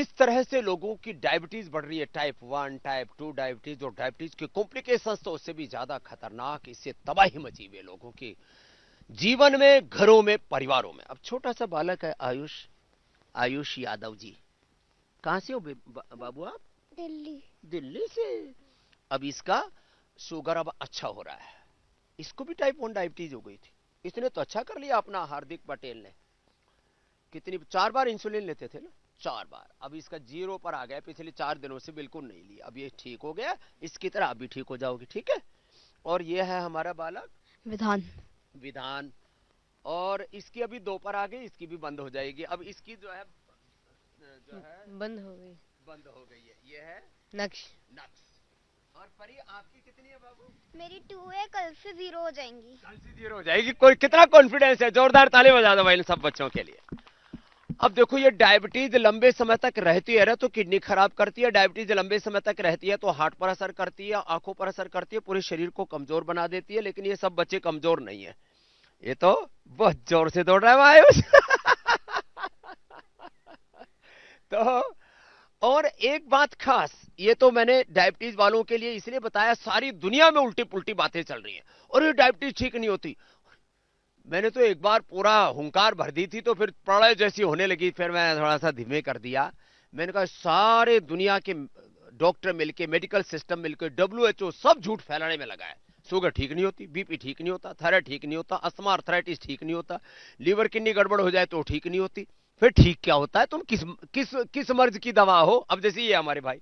जिस तरह से लोगों की डायबिटीज बढ़ रही है, टाइप 1 टाइप 2 डायबिटीज, और डायबिटीज के कॉम्प्लिकेशंस तो उससे भी ज्यादा खतरनाक, इससे तबाही मची हुई है लोगों की जीवन में, घरों में, परिवारों में। अब छोटा सा बालक है आयुष, आयुष यादव जी, कहां से हो बाबू आप? दिल्ली। दिल्ली से। अब इसका शुगर अब अच्छा हो रहा है, इसको भी टाइप 1 डायबिटीज हो गई थी, इसने तो अच्छा कर लिया अपना हार्दिक पटेल ने। कितनी 4 बार इंसुलिन लेते थे ना, 4 बार, अब इसका 0 पर आ गया, पिछले 4 दिनों से बिल्कुल नहीं लिया, अब ये ठीक हो गया, इसकी तरह आप भी ठीक हो जाओगे, ठीक है। और ये है हमारा बालक विधान। विधान, और इसकी अभी 2 पर आ गई, इसकी भी बंद हो जाएगी। अब इसकी जो है बंद हो गई, बंद हो गई है, ये है नक्श। नक्स। और परी आपकी कितनी है बाबू? मेरी 2 है, कल से 0 हो जाएंगी। कल से 0 हो जाएगी। कोई कितना कॉन्फिडेंस है, जोरदार ताली बजा दो भाई इन सब बच्चों के लिए। अब देखो, ये डायबिटीज लंबे समय तक रहती है ना तो किडनी खराब करती है, डायबिटीज लंबे समय तक रहती है तो हार्ट पर असर करती है, आंखों पर असर करती है, पूरे शरीर को कमजोर बना देती है। लेकिन ये सब बच्चे कमजोर नहीं है, ये तो बहुत जोर से दौड़ रहा है आयुष। तो और एक बात खास, ये तो मैंने डायबिटीज वालों के लिए इसलिए बताया, सारी दुनिया में उल्टी पुल्टी बातें चल रही हैं, और ये डायबिटीज ठीक नहीं होती। मैंने तो एक बार पूरा हुंकार भर दी थी, तो फिर प्रलय जैसी होने लगी, फिर मैं थोड़ा सा धीमे कर दिया। मैंने कहा सारे दुनिया के डॉक्टर मिलके, मेडिकल सिस्टम मिलके, WHO सब झूठ फैलाने में लगा है। शुगर ठीक नहीं होती, बीपी ठीक नहीं होता, थायराइड ठीक नहीं होता, अस्थमा अर्थराइटिस ठीक नहीं होता, लीवर किडनी गड़बड़ हो जाए तो ठीक नहीं होती। फिर ठीक क्या होता है? तुम किस किस किस मर्ज की दवा हो? अब जैसे ये हमारे भाई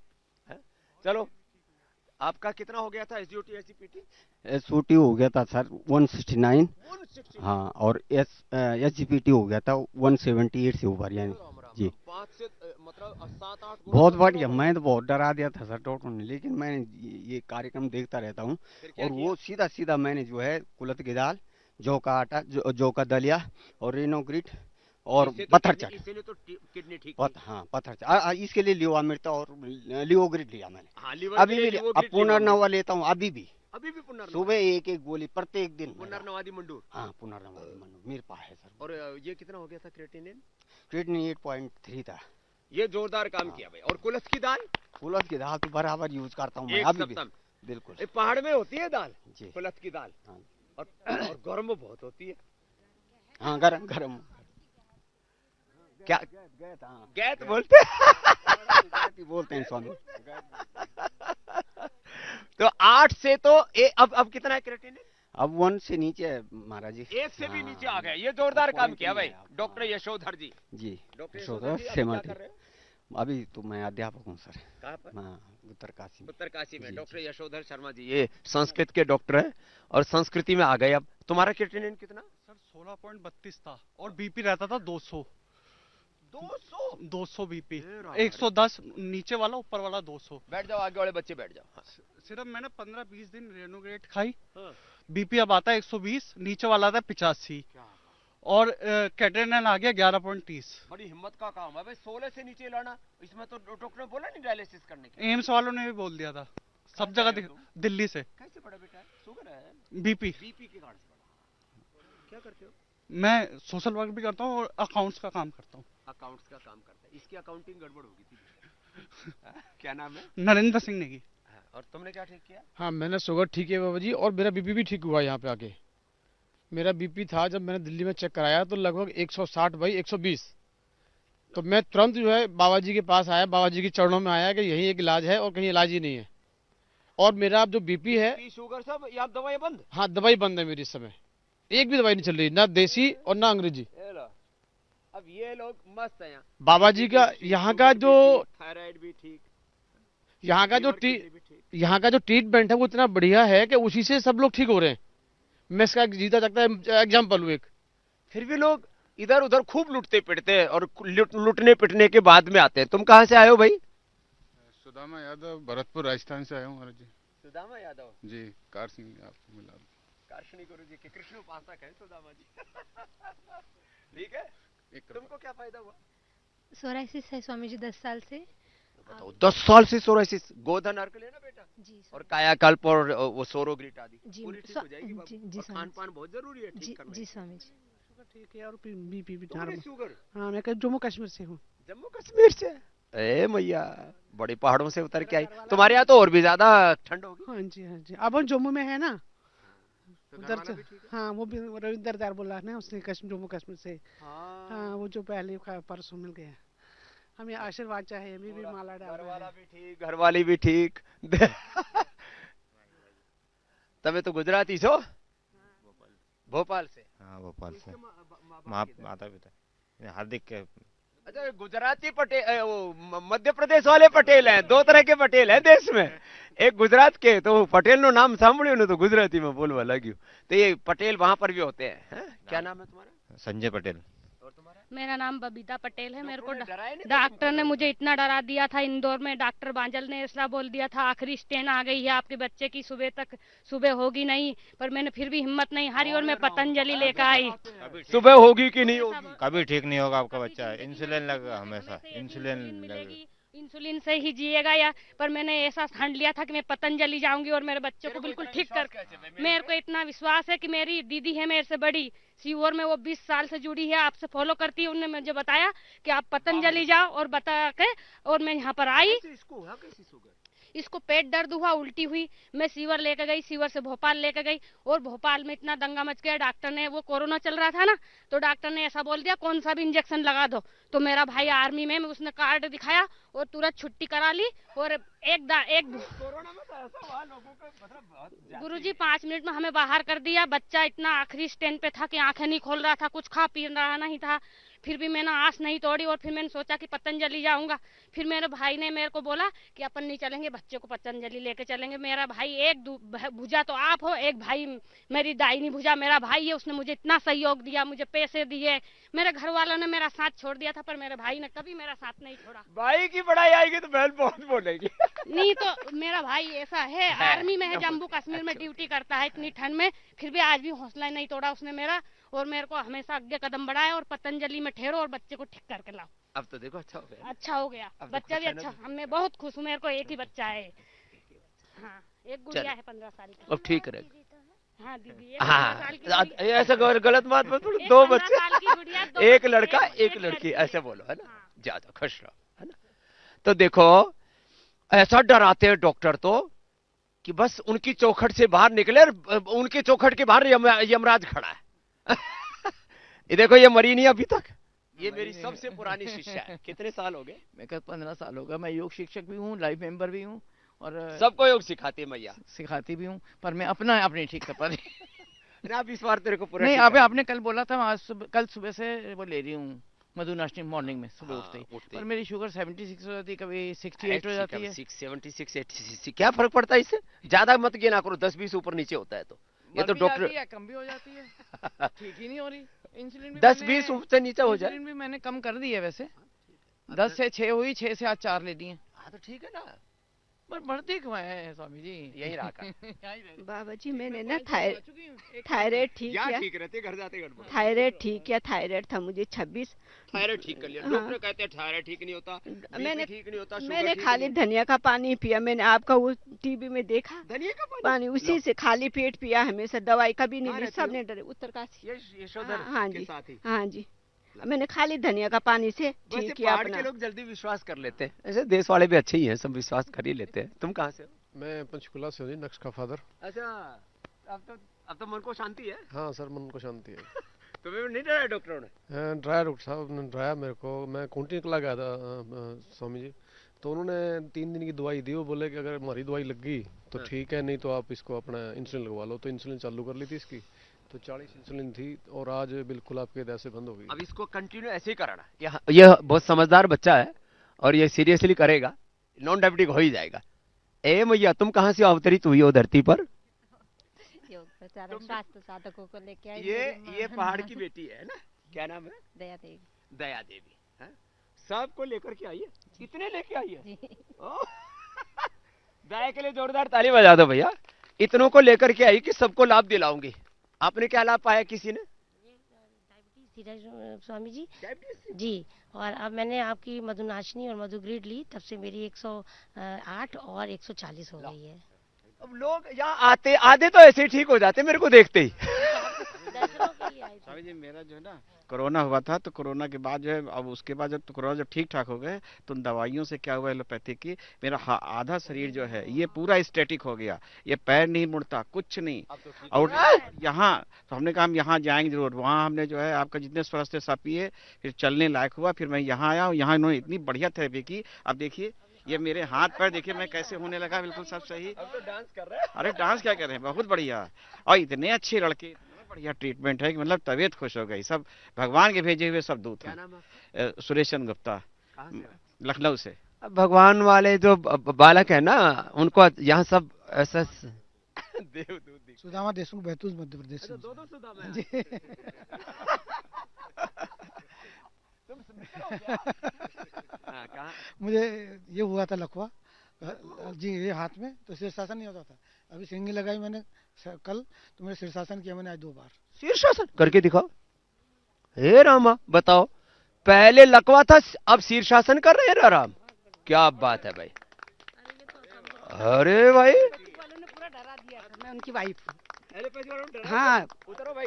है? चलो, आपका कितना हो गया था SGOT SGPT? SOT हो गया था सर 169। हाँ, और SGPT हो गया था 178 से ऊपर, यानी जी 5 से मतलब 7-8 बहुत बढ़िया। मैं तो बहुत डरा दिया था सर डॉक्टर ने, लेकिन मैंने ये कार्यक्रम देखता रहता हूँ, और वो सीधा सीधा मैंने जो है कुलथ की दाल, जौ का आटा, जौ का दलिया, और रेनोग्रिट और पत्थर चट, इसलिए तो किडनी ठीक हाँ पत्थर चट, इसके लिए लियो अमृता और लियोग्रिट लिया मैंने। हाँ, लीवर अभी भी अब पुनर्नवा लेता हूँ, अभी भी पुनर्नवा, सुबह एक एक गोली प्रत्येक दिन। पुनर्नवादी मंडूर, हाँ पुनर्नवादी मंडूर मेरे पास है सर। और ये कितना हो गया था क्रेटिनिन? क्रेटिनिन 8.3 था। ये जोरदार काम किया भाई। और कुलथ की दाल? कुलथ की दाल तो बराबर यूज करता हूँ मैं अभी भी। बिल्कुल, पहाड़ में होती है दाल जी, कुलथ की दाल, और गर्म बहुत होती है। हाँ गरम गरम, क्या गैत बोलते हैं स्वामी। तो 8 से तो अब कितना है क्रेटिनिन? अब 1 से नीचे है महाराज जी, 1 से भी नीचे आ गया। ये जोरदार काम किया भाई डॉक्टर यशोधर जी। जी डॉक्टर यशोधर से अभी तो मैं अध्यापक हूँ सर। कहाँ पर? उत्तरकाशी में डॉक्टर यशोधर शर्मा जी, ये संस्कृत के डॉक्टर हैं और संस्कृति में आ गए। अब तुम्हारा क्रेटिनिन कितना? सर 16.32 था, और बीपी रहता था 200 बीपी, 110 नीचे वाला, ऊपर वाला 200। बैठ जाओ, आगे वाले बच्चे बैठ जाओ। हाँ। सिर्फ मैंने 15-20 दिन रेनोग्रेट खाई, बीपी अब आता है 120, नीचे वाला आता है 85, और कैटेनिन आ गया 11.30। बड़ी हिम्मत का काम है भाई, 16 से नीचे लाना। इसमें तो डॉक्टर ने बोला नहीं डायलिसिस करने के? एम्स वालों ने भी बोल दिया था, सब जगह। दिल्ली से। कैसे पड़ा बेटा? शुगर है? बीपी के कारण से पड़ा। क्या करते हो? मैं सोशल वर्क भी करता हूँ और अकाउंट्स का काम करता हूँ। अकाउंट्स का काम करता है। इसकी अकाउंटिंग गड़बड़ होगी थी। क्या नाम है? नरेंद्र सिंह नेगी। और तुमने क्या ठीक किया? हाँ, मैंने शुगर ठीक है बाबा जी, और मेरा बीपी भी ठीक हुआ यहाँ पे आके। मेरा बीपी था, जब मैंने दिल्ली में चेक कराया तो लगभग 160/120। तो मैं तुरंत जो है बाबा जी के पास आया, बाबा जी के चरणों में आया कि यही एक इलाज है और कहीं इलाज ही नहीं है। और मेरा अब जो बीपी है, शुगर सब, या दवाई बंद? हाँ, दवाई बंद है मेरी इस समय, एक भी दवाई नहीं चल रही, ना देसी और ना अंग्रेजी। अब ये लोग मस्त हैं। बाबा जी का यहाँ का जो थायराइड भी ठीक, यहाँ का जो ट्रीटमेंट है वो इतना बढ़िया है कि उसी से सब लोग ठीक हो रहे हैं। मैं इसका जीता जागता एग्जाम्पल हूँ एक। फिर भी लोग इधर उधर खूब लुटते पिटते हैं, और लुटने पिटने के बाद में आते हैं। तुम कहाँ से आए हो भाई? सुदामा यादव, भरतपुर राजस्थान से आया हूँ महाराज जी। सुदामा यादव जी, कार सिंह आपको मिला, कार्शनी गुरु जी के कृष्ण उपासक है सुदामा जी। ठीक है, तुमको क्या फायदा हुआ? सोराइसिस है स्वामी जी 10 साल से। बताओ, 10 साल से सोराइसिस। गोधन अर्क लेना बेटा जी, और कायाकल्प और वो सोरोग्रिट आदि पूरी ठीक हो जाएगी बाबू। जी, और खान पान बहुत जरूरी है ठीक करना। जी स्वामी जी। ठीक है, और बीपी भी शुगर? हाँ, मैं जम्मू कश्मीर से हूँ। जम्मू कश्मीर से? ए मैया, बड़े पहाड़ों से उतर के आई। तुम्हारे यहाँ तो और भी ज्यादा ठंड होगी। हाँ जी हाँ जी। अब हम जम्मू में है ना, उधर से। हाँ वो भी रविंदर दार बोला ना उसने, कश्मीर जम्मू कश्मीर से। हाँ वो जो पहले परसों मिल गया। हमें आशीर्वाद चाहिए, हमें भी माला डाल। घर वाला भी ठीक, घर वाली भी ठीक। तबे तो गुजराती छो? भोपाल से? हाँ भोपाल से। माता पिता हार्दिक के। अच्छा, गुजराती पटेल, वो मध्य प्रदेश वाले पटेल हैं। दो तरह के पटेल हैं देश में, एक गुजरात के, तो पटेल नो नाम सांभळ्यो ने तो गुजराती में बोलवा लग्यो। तो ये पटेल वहां पर भी होते हैं। क्या नाम है तुम्हारा? संजय पटेल। मेरा नाम बबीता पटेल है। मेरे को डराए नहीं? डॉक्टर ने मुझे इतना डरा दिया था इंदौर में, डॉक्टर बांजल ने ऐसा बोल दिया था आखिरी स्टेन आ गई है आपके बच्चे की, सुबह होगी नहीं। पर मैंने फिर भी हिम्मत नहीं हारी और मैं पतंजलि लेकर आई। सुबह होगी कि नहीं होगी? कभी ठीक नहीं होगा आपका बच्चा, इंसुलिन लगा हमेशा, इंसुलिन मिलेगी, इंसुलिन से ही जिएगा या। पर मैंने ऐसा ठान लिया था कि मैं पतंजलि जाऊंगी और मेरे बच्चे को बिल्कुल ठीक कर। मेरे को इतना विश्वास है कि मेरी दीदी है मेरे से बड़ी, सीहोर में, वो 20 साल से जुड़ी है, आपसे फॉलो करती है। उन्होंने मुझे बताया कि आप पतंजलि जाओ और बता के, और मैं यहाँ पर आई। इसको पेट दर्द हुआ, उल्टी हुई, मैं सीवर लेकर गई, सीवर से भोपाल लेकर गई और भोपाल में इतना दंगा मच गया। डॉक्टर ने, वो कोरोना चल रहा था ना, तो डॉक्टर ने ऐसा बोल दिया कौन सा भी इंजेक्शन लगा दो। तो मेरा भाई आर्मी में, उसने कार्ड दिखाया और तुरंत छुट्टी करा ली। और गुरुजी 5 मिनट में हमें बाहर कर दिया। बच्चा इतना आखिरी स्टेज पे था कि आंखें नहीं खोल रहा था, कुछ खा पी रहा नहीं था। फिर भी मैंने आस नहीं तोड़ी और फिर मैंने सोचा कि पतंजलि जाऊंगा। फिर मेरे भाई ने मेरे को बोला कि अपन नहीं चलेंगे, बच्चे को पतंजलि लेके चलेंगे। मेरा भाई, एक भुजा तो आप हो, एक भाई मेरी दाहिनी भुजा मेरा भाई है, उसने मुझे इतना सहयोग दिया, मुझे पैसे दिए। मेरे घर वालों ने मेरा साथ छोड़ दिया था पर मेरे भाई ने कभी मेरा साथ नहीं छोड़ा। भाई की बड़ाई आएगी तो बहन बहुत बोलेगी। नहीं तो मेरा भाई ऐसा है, आर्मी में है, जम्मू कश्मीर में ड्यूटी करता है इतनी ठंड में, फिर भी आज भी हौसला नहीं तोड़ा उसने मेरा, और मेरे को हमेशा आगे कदम बढ़ाया और पतंजलि में ठहरो और बच्चे को ठीक करके लाओ। अब तो देखो अच्छा हो गया। अच्छा हो गया, बच्चा भी अच्छा। मैं बहुत खुश हूँ, मेरे को एक ही बच्चा है। हाँ, एक गुड़िया है 15 साल की। अब ठीक रहेगा। हाँ दीदी, हाँ ऐसा गलत बात मत बोलो। 2 बच्चे, एक लड़का एक लड़की, ऐसे बोलो, है ना? ज्यादा खुश रहो, है ना? तो देखो ऐसा डराते हैं डॉक्टर तो कि बस उनकी चौखट से बाहर निकले, उनके चौखट के बाहर यमराज खड़ा है। ये देखो, ये मरी नहीं अभी तक। ये मेरी सबसे पुरानी शिष्या है। कितने साल हो गए? मैं 15 साल हो गया। मैं योग शिक्षक भी हूँ, लाइफ मेंबर भी हूँ और सबको योग सिखाती है मैया। सिखाती भी हूँ, पर मैं अपने ठीक कर पा रही ना। इस बार तेरे को पूरा नहीं, आपने कल बोला था, कल सुबह से वो ले रही हूँ मधुनाशनी मॉर्निंग में सुबह उठते ही। पर मेरी शुगर 76 हो जाती है, कभी 68 हो जाती है। 76 86 क्या फर्क पड़ता है इससे? ज्यादा मत गिना करो, 10-20 ऊपर नीचे होता है तो ये तो डॉक्टर। कम भी हो जाती है, ठीक ही नहीं हो रही। इंसुलिन भी 10-20 ऊपर नीचे हो जाए। इंसुलिन भी मैंने कम कर दी है वैसे, 10 से 6 हुई, 6 से आज 4 ले दी है। हाँ तो ठीक है ना, पर बढ़ती क्यों है स्वामी जी? यही रहा। बाबा जी मैंने ना थायराइड ठीक किया, ठीक रहते घर जाते गड़बड़। थायराइड ठीक किया, थायराइड था मुझे 26। थायराइड ठीक कर लिया। डॉक्टर कहते हैं थायराइड ठीक नहीं होता, मैंने ठीक नहीं होता। मैंने खाली धनिया का पानी पिया। मैंने आपका वो टीवी में देखा, धनिया का पानी उसी से खाली पेट पिया हमेशा, दवाई कभी नहीं ली। सब ने डरे, उत्तरकाशी। हाँ जी, हाँ जी। मैंने खाली धनिया का पानी से ठीक किया अपना। के लोग जल्दी विश्वास कर लेते हैं, ऐसे देश वाले भी अच्छे ही हैं, सब विश्वास कर ही लेते हैं। तुम कहाँ से हो? मैं पंचकुला से हूँ जी, नक्श का फादर। अच्छा, अब तो मन को शांति है। हाँ सर, मन को शांति है। तुम्हें नहीं डराया डॉक्टरों ने? डराया डॉक्टर साहब ने, डराया मेरे को। मैं खूंटी निकला गया था स्वामी जी, तो उन्होंने 3 दिन की दवाई दी। वो बोले कि अगर हमारी दवाई लग गई तो ठीक है, नहीं तो आप इसको अपना इंसुलिन लगवा लो। तो इंसुलिन चालू कर ली थी इसकी, तो 40 इंसुलिन थी और आज बिल्कुल आपके दया से बंद हो गई। अब इसको कंटिन्यू ऐसे ही कराना। ये बहुत समझदार बच्चा है और ये सीरियसली करेगा, नॉन डायबिटिक हो ही जाएगा। ए मैया, तुम कहाँ से अवतरित हुई हो धरती पर? शास्त्र साधकों को लेके आई। ये पहाड़ की बेटी है ना, क्या नाम है? दया देवी। दया देवी है, सबको लेकर के आई है। इतने लेके आई है। दया के लिए जोरदार ताली बजा दो भैया। इतनों को लेकर के आई कि सबको लाभ दिलाऊंगी। आपने क्या लाभ पाया किसी ने? स्वामी जी जी, और अब मैंने आपकी मधुनाशनी और मधुग्रीड ली, तब से मेरी 108 और 140 हो गई है। अब लोग यहाँ आधे तो ऐसे ही ठीक हो जाते मेरे को देखते ही। स्वामी जी, मेरा जो है ना कोरोना हुआ था, तो कोरोना के बाद जो है, अब उसके बाद जब कोरोना जब ठीक ठाक हो गए तो उन दवाइयों से क्या हुआ एलोपैथी की, मेरा आधा शरीर जो है ये पूरा स्टैटिक हो गया, ये पैर नहीं मुड़ता, कुछ नहीं। और यहाँ तो हमने कहा हम यहाँ जाएंगे जरूर, वहाँ हमने जो है आपका जितने स्वस्थ थे सब पिए, फिर चलने लायक हुआ, फिर मैं यहाँ आया, यहाँ इन्होंने इतनी बढ़िया थेरेपी की। अब देखिए ये मेरे हाथ पैर देखिए मैं कैसे होने लगा, बिल्कुल सब सही। अब तो डांस कर रहे हैं। अरे डांस क्या कर रहे हैं, बहुत बढ़िया। और इतने अच्छे लड़के, बढ़िया ट्रीटमेंट है कि मतलब तबीयत खुश हो गई। सब भगवान के भेजे हुए सब दूत हैं। सुरेश चंद्र गुप्ता, लखनऊ से। अब भगवान वाले जो बालक है ना, उनको यहाँ सब ऐसा देवदूत। सुदामा देशमुख, बैतूल, मध्य प्रदेश से। दो सुदामा जी। मुझे ये हुआ था लकवा जी, ये हाथ में, तो शीर्षासन नहीं होता था। अभी सिंगी लगाई मैंने कल, तो मेरे शीर्षासन किया मैंने आज 2 बार। शीर्षासन करके दिखाओ। हे रामा, बताओ, पहले लकवा था, अब शीर्षासन कर रहे हैं राम, क्या बात है भाई। अरे भाई, मैं उनकी वाइफ। हाँ, उतरो भाई।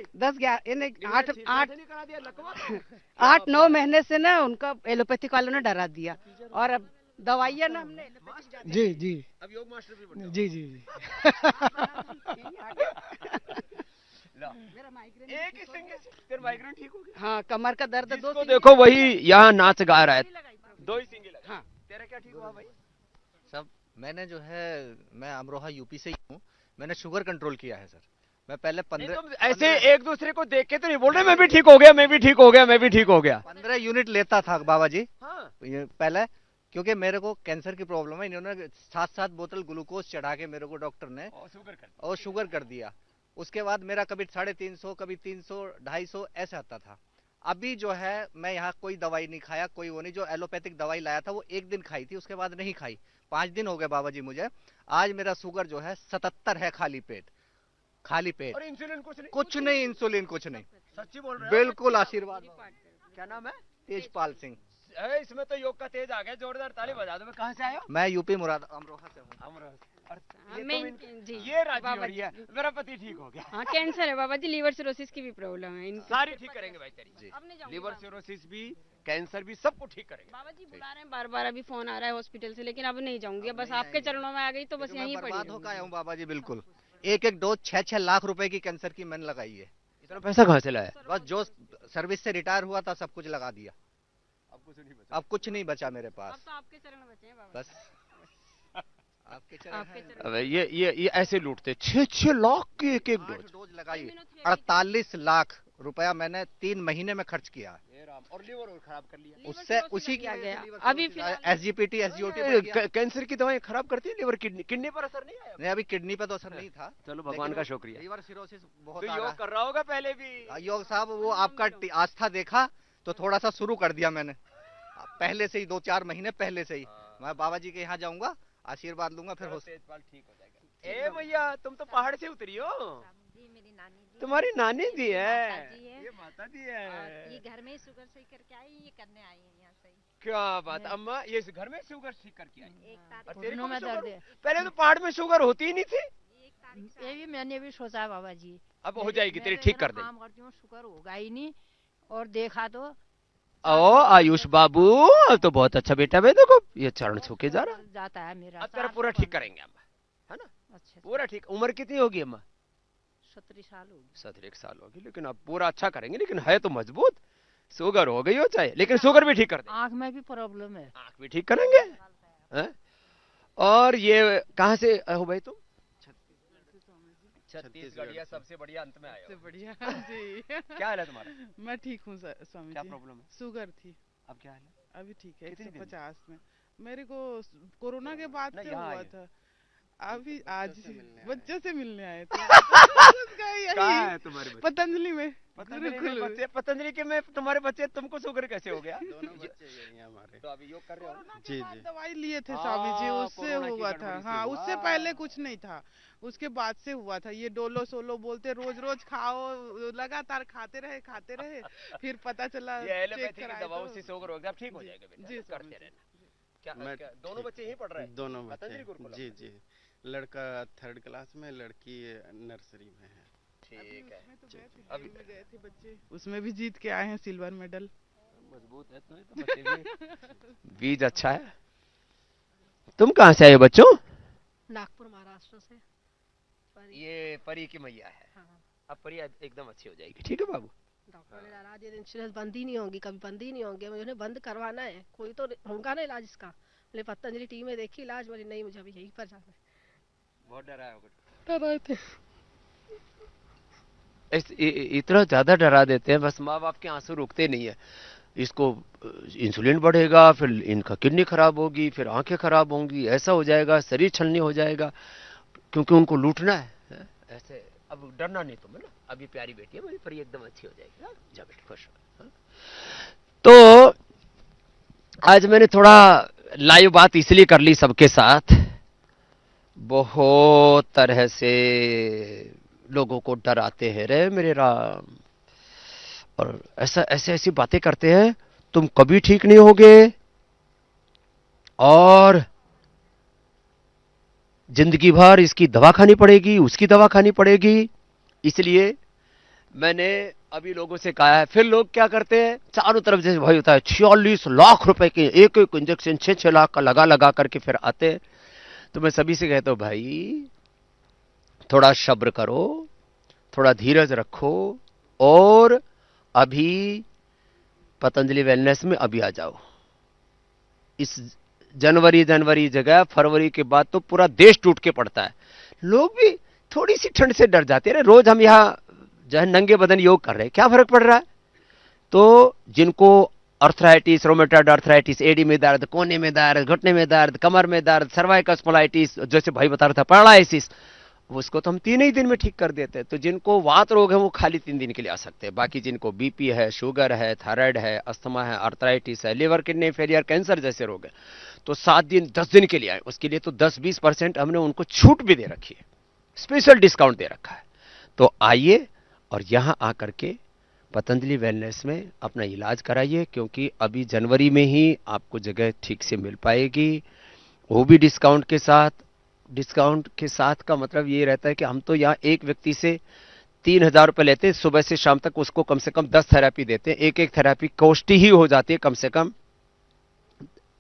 8-9 महीने से ना उनका एलोपैथिक वालों ने डरा दिया, और अब दवाइयाँ ना हमने जी जी, अब योग मास्टर भी बन जी जी जी। मेरा माइग्रेन, एक ही सिंगल फिर माइग्रेन ठीक हो गया। हाँ, कमर का दर्द, 2 देखो वही यहाँ नाच गा रहा है, 2 ही सिंगल। हाँ, तेरा क्या ठीक हुआ भाई? सब मैंने जो है, मैं अमरोहा यूपी से ही हूँ, मैंने शुगर कंट्रोल किया है सर। मैं पहले 15 ऐसे एक दूसरे को देख के तो नहीं बोल रहे मैं भी ठीक हो गया, मैं भी ठीक हो गया, मैं भी ठीक हो गया। 15 यूनिट लेता था बाबा जी। हाँ। पहले क्योंकि मेरे को कैंसर की प्रॉब्लम है, इन्होंने 7-7 बोतल ग्लूकोज चढ़ा के मेरे को डॉक्टर ने और शुगर कर दिया। उसके बाद मेरा कभी 350, कभी 300, 250 ऐसे आता था। अभी जो है मैं यहाँ कोई दवाई नहीं खाया, कोई वो नहीं। जो एलोपैथिक दवाई लाया था वो 1 दिन खाई थी, उसके बाद नहीं खाई। 5 दिन हो गए बाबा जी मुझे। आज मेरा शुगर जो है 77 है, खाली पेट, खाली पेट। और इंसुलिन कुछ नहीं? कुछ नहीं, इंसुलिन कुछ नहीं। सच्ची बोल रहे हो? बिल्कुल आशीर्वाद। क्या नाम है? तेजपाल सिंह। इसमें तो योग का तेज आ गया, जोरदार ताली बजा दो। कहाँ से आए हो? मैं यूपी मुराद अमरोहा से हूँ। ये राजी हो रही है, मेरा पति ठीक हो गया। हाँ, कैंसर है बाबा जी, लीवर सिरोसिस की भी प्रॉब्लम है। सारी ठीक करेंगे भाई तेरी। लीवर सिरोसिस भी, कैंसर भी, सबको ठीक करेंगे। बाबा जी बुला रहे हैं बार-बार, अभी फोन आ रहा है हॉस्पिटल से, लेकिन अब नहीं जाऊंगी, बस आपके चरणों में आ गई तो बस यहीं पड़ी बर्बाद होकर आया हूँ बाबा जी। बिल्कुल, एक डोज 6-6 लाख रुपए की कैंसर की मैंने लगाई है। इतना पैसा कहाँ से लाया? बस जो सर्विस से रिटायर हुआ था सब कुछ लगा दिया। अब कुछ नहीं बचा मेरे पास। अब तो आपके चरण बचे हैं बाबा। बस आपके चरण। अब ये ऐसे लूटते 6-6 लाख की एक डोज लगाई। 48 लाख रुपया मैंने 3 महीने में खर्च किया। और लीवर और खराब कर लिया। उससे उसी क्या गया अभी SGPT SGOT कैंसर की दवाएं खराब करती है, लीवर किडनी पर असर नहीं आया? नहीं, अभी किडनी पे तो असर नहीं था। चलो भगवान का शुक्रिया। लीवर सिरोसिस बहुत तो योग कर रहा होगा पहले भी। योग साहब, वो आपका आस्था देखा तो थोड़ा सा शुरू कर दिया मैंने पहले से ही, 2-4 महीने पहले से ही। मैं बाबा जी के यहाँ जाऊंगा, आशीर्वाद लूंगा, फिर तेजपाल ठीक हो जाएगा। ए भैया, तुम तो पहाड़ से उतरी हो। तुम्हारी नानी जी है, ये माता जी है। ये घर में शुगर सही करके आई, ये करने आई है यहाँ से। क्या बात, अम्मा ये घर में शुगर ठीक करके आई? घुटनों में दर्द है। पहले तो पहाड़ में शुगर होती ही नहीं थी। ये भी मैंने भी सोचा बाबा जी, अब हो जाएगी तेरी, ठीक कर दे। काम करती हूँ, शुगर होगा ही नहीं। और देखा तो ओ आयुष बाबू, अब तो बहुत अच्छा बेटा है। देखो ये चरण छू के जा रहा जाता है मेरा। अब तेरा पूरा ठीक करेंगे अम्मा, है ना? अच्छा, पूरा ठीक। उम्र कितनी होगी अम्मा? 17 साल होगी। 17 साल होगी, लेकिन अब पूरा अच्छा करेंगे। लेकिन है तो मजबूत, शुगर हो गई हो चाहे, लेकिन शुगर भी ठीक कर देंगे। आँख में भी प्रॉब्लम है, आँख भी ठीक करेंगे। और ये कहाँ से हो भाई तुम? छत्तीसगढ़। सबसे बढ़िया अंत में आया। सबसे बढ़िया जी। क्या हाल है तुम्हारा? मैं ठीक हूँ स्वामी क्या जी। प्रॉब्लम है? शुगर थी। अब क्या हाल है? अभी ठीक है, 150 में। मेरे को कोरोना के बाद से हुआ था। अभी आज बच्चे से मिलने आए थे। कहाँ है तुम्हारे बच्चे? पतंजलि में। पतंजलि के में तुम्हारे बच्चे, तुमको शुगर कैसे हो गया? दोनों बच्चे हैं हमारे। तो अभी योग कर रहे हो? जी जी। दवाई लिए थे स्वामी जी, उससे हुआ था। हाँ, उससे पहले कुछ नहीं था, उसके बाद से हुआ था। ये डोलो सोलो बोलते, रोज रोज खाओ, लगातार खाते रहे, फिर पता चला चेक कराए दवाओं से शुगर हो गया। ठीक हो जाएगा बेटा, जी करते रहना। क्या दोनों बच्चे यहीं पढ़ रहे हैं? दोनों बच्चे, जी जी। लड़का 3rd क्लास में, लड़की नर्सरी में है। ठीक है। अभी में गए थे बच्चे, उसमें भी जीत के आए हैं सिल्वर मेडल। मजबूत है तो बच्चे भी। बीज अच्छा है। तुम कहाँ से आए हो बच्चों? नागपुर महाराष्ट्र से। ये परी की मैया है। अब परी एकदम अच्छी हो जाएगी। ठीक है बाबू। डॉक्टर ने डरा दिया, इंश्योरेंस बंद ही नहीं होंगी, कभी बंद ही नहीं होंगे, मुझे उन्हें बंद करवाना है, कोई तो होगा ना इलाज इसका। मैंने पतंजलि टीम में देखी इलाज, बोली नहीं मुझे अभी यहीं पर जाना है। बहुत डराया होगा। डराए थे। इतना ज्यादा डरा देते हैं, बस माँ बाप के आंसू रुकते नहीं है। इसको इंसुलिन बढ़ेगा, फिर इनका किडनी खराब होगी, फिर आंखें खराब होंगी, ऐसा हो जाएगा, शरीर छलनी हो जाएगा, क्योंकि उनको लूटना है। ऐसे अब डरना नहीं तुम्हें ना, अभी प्यारी बेटी है मेरी परी, एकदम अच्छी हो जाएगी। जा बेटी खुश हो। तो आज मैंने थोड़ा लाइव बात इसलिए कर ली सबके साथ, बहुत तरह से लोगों को डराते हैं रे मेरे राम, और ऐसी बातें करते हैं, तुम कभी ठीक नहीं होगे और जिंदगी भर इसकी दवा खानी पड़ेगी, उसकी दवा खानी पड़ेगी। इसलिए मैंने अभी लोगों से कहा है। फिर लोग क्या करते हैं, चारों तरफ जैसे भाई होता है 46 लाख रुपए के एक एक इंजेक्शन 6-6 लाख का लगा करके फिर आते हैं। तो मैं सभी से कहता हूं भाई थोड़ा सब्र करो, थोड़ा धीरज रखो, और अभी पतंजलि वेलनेस में अभी आ जाओ। इस जनवरी जगह फरवरी के बाद तो पूरा देश टूट के पड़ता है। लोग भी थोड़ी सी ठंड से डर जाते हैं। रोज हम यहाँ जो है नंगे बदन योग कर रहे हैं, क्या फर्क पड़ रहा है? तो जिनको अर्थराइटिस, रोमेटॉइड अर्थराइटिस, एडी में दर्द, कोने में दर्द, घुटने में दर्द, कमर में दर्द, सर्वाइकल स्पॉन्डिलाइटिस, जैसे भाई बता रहा था पैरालिसिस, उसको तो हम 3 ही दिन में ठीक कर देते हैं। तो जिनको वात रोग है वो खाली 3 दिन के लिए आ सकते हैं। बाकी जिनको बीपी है, शुगर है, थायराइड है, अस्थमा है, अर्थराइटिस है, लिवर किडनी फेलियर, कैंसर जैसे रोग है, तो 7 दिन 10 दिन के लिए आए। उसके लिए तो 10-20% हमने उनको छूट भी दे रखी है, स्पेशल डिस्काउंट दे रखा है। तो आइए और यहां आकर के पतंजलि वेलनेस में अपना इलाज कराइए, क्योंकि अभी जनवरी में ही आपको जगह ठीक से मिल पाएगी, वो भी डिस्काउंट के साथ। डिस्काउंट के साथ का मतलब ये रहता है कि हम तो यहाँ एक व्यक्ति से 3000 रुपये लेते हैं, सुबह से शाम तक उसको कम से कम 10 थेरेपी देते हैं। एक थेरेपी कॉस्ट ही हो जाती है कम से कम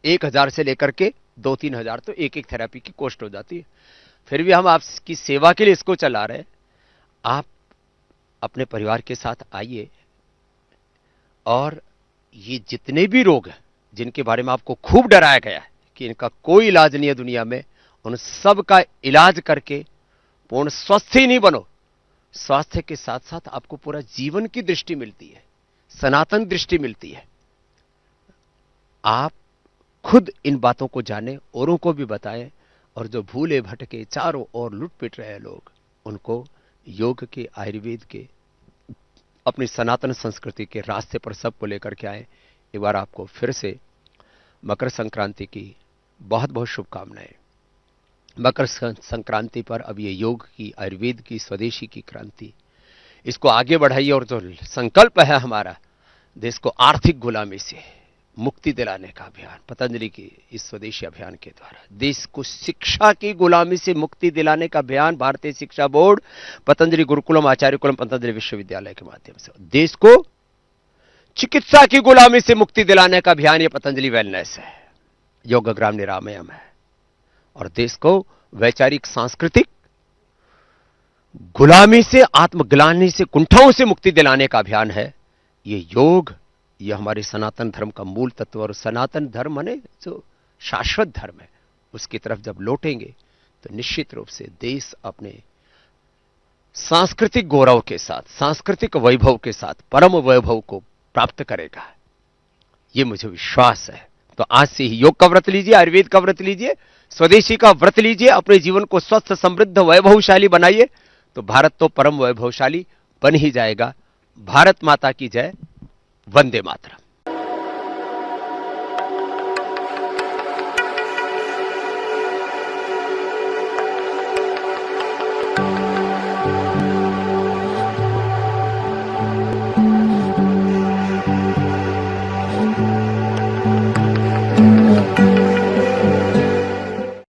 1000 से लेकर के 2-3 हजार, तो एक थेरेपी की कॉस्ट हो जाती है। फिर भी हम आपकी सेवा के लिए इसको चला रहे हैं। आप अपने परिवार के साथ आइए, और ये जितने भी रोग हैं जिनके बारे में आपको खूब डराया गया है कि इनका कोई इलाज नहीं है दुनिया में, उन सब का इलाज करके पूर्ण स्वस्थ ही नहीं बनो, स्वास्थ्य के साथ साथ आपको पूरा जीवन की दृष्टि मिलती है, सनातन दृष्टि मिलती है। आप खुद इन बातों को जाने, औरों को भी बताएं, और जो भूले भटके चारों ओर लुट पिट रहे लोग, उनको योग के, आयुर्वेद के, अपनी सनातन संस्कृति के रास्ते पर सबको लेकर के आए। एक बार आपको फिर से मकर संक्रांति की बहुत बहुत शुभकामनाएं। मकर संक्रांति पर अब ये योग की, आयुर्वेद की, स्वदेशी की क्रांति, इसको आगे बढ़ाइए। और जो संकल्प है हमारा, देश को आर्थिक गुलामी से मुक्ति दिलाने का अभियान, पतंजलि की इस स्वदेशी अभियान के द्वारा देश को शिक्षा की गुलामी से मुक्ति दिलाने का अभियान, भारतीय शिक्षा बोर्ड, पतंजलि गुरुकुलम, आचार्य कुलम, पतंजलि विश्वविद्यालय के माध्यम से देश को चिकित्सा की गुलामी से मुक्ति दिलाने का अभियान ये पतंजलि वेलनेस है, योगग्राम निरामयम है। और देश को वैचारिक, सांस्कृतिक गुलामी से, आत्मग्लानि से, कुंठाओं से मुक्ति दिलाने का अभियान है ये योग। ये हमारे सनातन धर्म का मूल तत्व, और सनातन धर्म माने जो शाश्वत धर्म है, उसकी तरफ जब लौटेंगे तो निश्चित रूप से देश अपने सांस्कृतिक गौरव के साथ, सांस्कृतिक वैभव के साथ परम वैभव को प्राप्त करेगा, ये मुझे विश्वास है। तो आज से ही योग का व्रत लीजिए, आयुर्वेद का व्रत लीजिए, स्वदेशी का व्रत लीजिए, अपने जीवन को स्वस्थ, समृद्ध, वैभवशाली बनाइए, तो भारत तो परम वैभवशाली बन ही जाएगा। भारत माता की जय, वंदे मातरम।